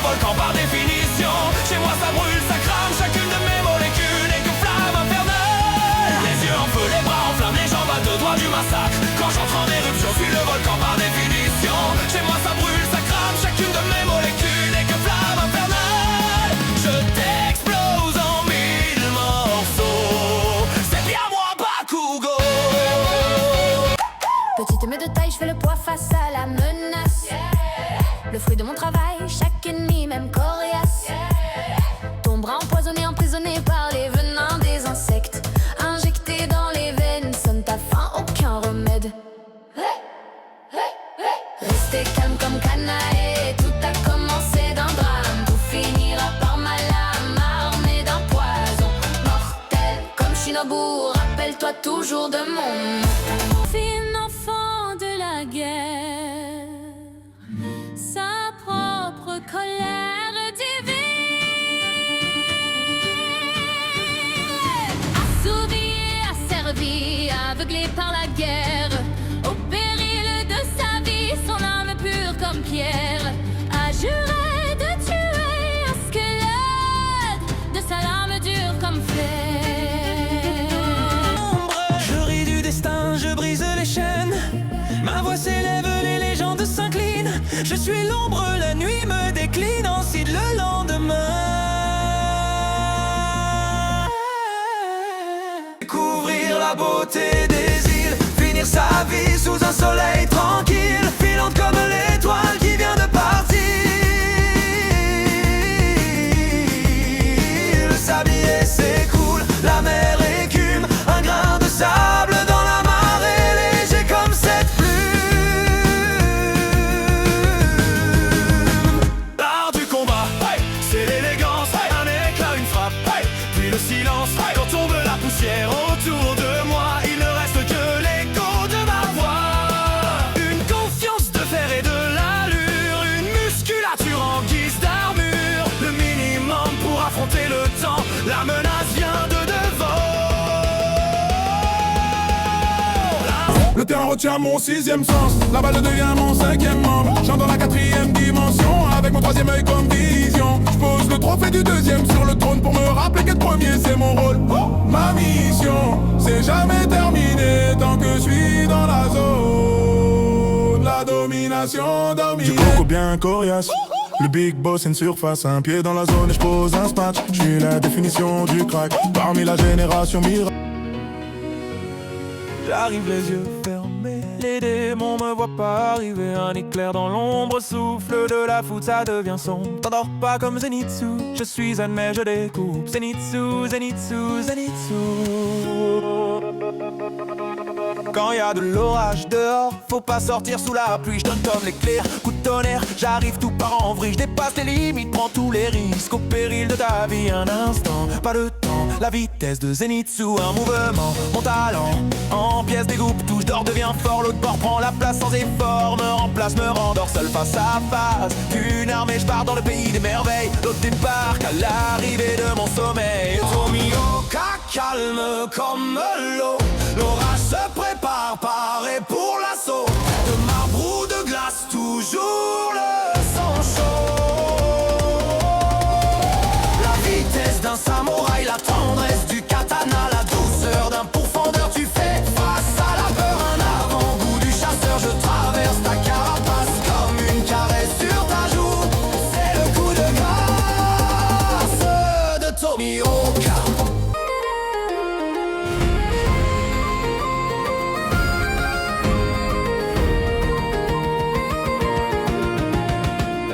volcan par définition. Chez moi ça brûle, ça crame, chacune de mes molécules n'est que flamme infernale. Les yeux en feu, les bras en flammes, les jambes à deux doigts du massacre. Quand j'entre en éruption, je suis le volcan par définition. Chez moi ça brûle, ça crame, chacune de mes molécules n'est que flamme infernale. Je t'explose en mille morceaux. C'est bien moi, Bakugo. Petite mais de taille, je fais le poids face à la menace. Le fruit de mon travail, chaque ennemi même coriace. Ton bras empoisonné, emprisonné par les venins des insectes. Injecté dans les veines, sonne ta faim, aucun remède. Restez calme comme Canae, tout a commencé d'un drame. Tout finira par ma lame, armée d'un poison mortel. Comme Shinobu, rappelle-toi toujours de mon nom. Fin enfant de la guerre, sa propre colère divine. Assouvi et asservi, aveuglé par la guerre. Au péril de sa vie, son âme pure comme pierre a juré de tuer un squelette de sa lame dure comme fer. Je ris du destin, je brise les chaînes. Ma voix s'élève, les légendes s'inclinent. Je suis l'ombre, la nuit me décline. Ainsi le lendemain. Découvrir la beauté des îles, finir sa vie sous un soleil tranquille, filante comme l'étoile qui vient de partir. Le sablier s'écoule, la mer écume, un grain de sable dans la marée, léger comme cette plume. L'art du combat, c'est l'élégance, un éclat, une frappe, puis le silence. Quand tombe la poussière autour de moi, il ne reste que l'écho de ma voix. Une confiance de fer et de l'allure, une musculature en guise d'armure. Le minimum pour affronter le temps, la menace vient de devant. Le terrain retient mon sixième sens, la balle devient mon cinquième membre. Chante dans la quatrième dimension, avec mon troisième œil comme vision. Je pose le trophée du deuxième sur le trône pour me rappeler qu'être premier c'est mon rôle. Ma mission, c'est jamais terminé tant que je suis dans la zone. La domination dominée. Du coco bien coriace, le big boss une surface, un pied dans la zone et je pose un smash. Je suis la définition du crack, parmi la génération miracle. J'arrive les yeux fermés, les démons me voient pas arriver. Un éclair dans l'ombre souffle de la foudre, ça devient sombre. T'endors pas comme Zenitsu, je suis un mais je découpe. Zenitsu, Zenitsu, Zenitsu. Quand y a de l'orage dehors, faut pas sortir sous la pluie. Je donne comme l'éclair, coup de tonnerre, j'arrive tout part en vrille. Je dépasse les limites, prends tous les risques. Au péril de ta vie, un instant, pas de temps. La vitesse de Zenitsu, un mouvement, mon talent en pièces découpe, tout je dors, deviens fort. L'autre bord prend la place sans effort, me remplace, me rendort seul face à face. Une armée, je pars dans le pays des merveilles. L'autre débarque à l'arrivée de mon sommeil. Tomioka calme comme l'eau, l'orage se prépare, paré pour l'assaut. De marbre ou de glace, toujours le sang chaud. La vitesse d'un samouraï, la tendresse du katana, la douceur d'un pourfendeur. Tu fais face à la peur, un avant-goût du chasseur. Je traverse ta carapace comme une caresse sur ta joue. C'est le coup de grâce de Tomioka.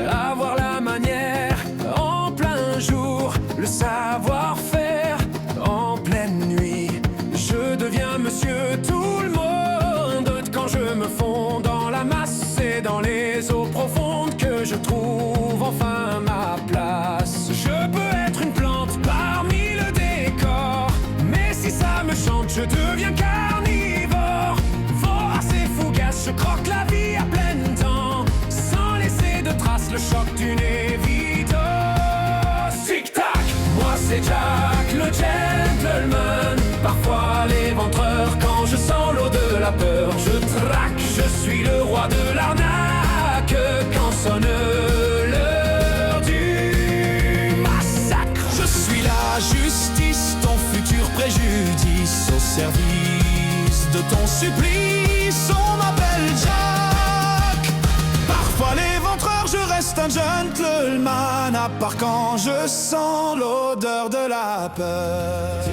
Avoir la manière en plein jour, le savoir-faire en pleine nuit. Je deviens monsieur tout le monde quand je me fonds dans la masse. C'est dans les eaux profondes que je trouve enfin ma place. Je peux être une plante parmi le décor, mais si ça me chante, je deviens carnivore. Vorace et fougace, je croque la vie à pleines dents, sans laisser de traces, le choc d'une évidence. Tic-tac, moi c'est Jack, le gentleman. Parfois l'éventreur, quand je sens l'eau de la peur, je traque, je suis le roi de l'arnaque. Quand sonne l'heure du supplice, on m'appelle Jack. Parfois l'éventreur, je reste un gentleman, à part quand je sens l'odeur de la peur.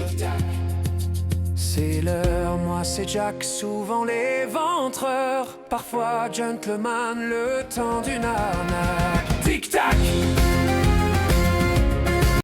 C'est l'heure, moi c'est Jack, souvent l'éventreur, parfois gentleman, le temps d'une arnaque. Tic-tac,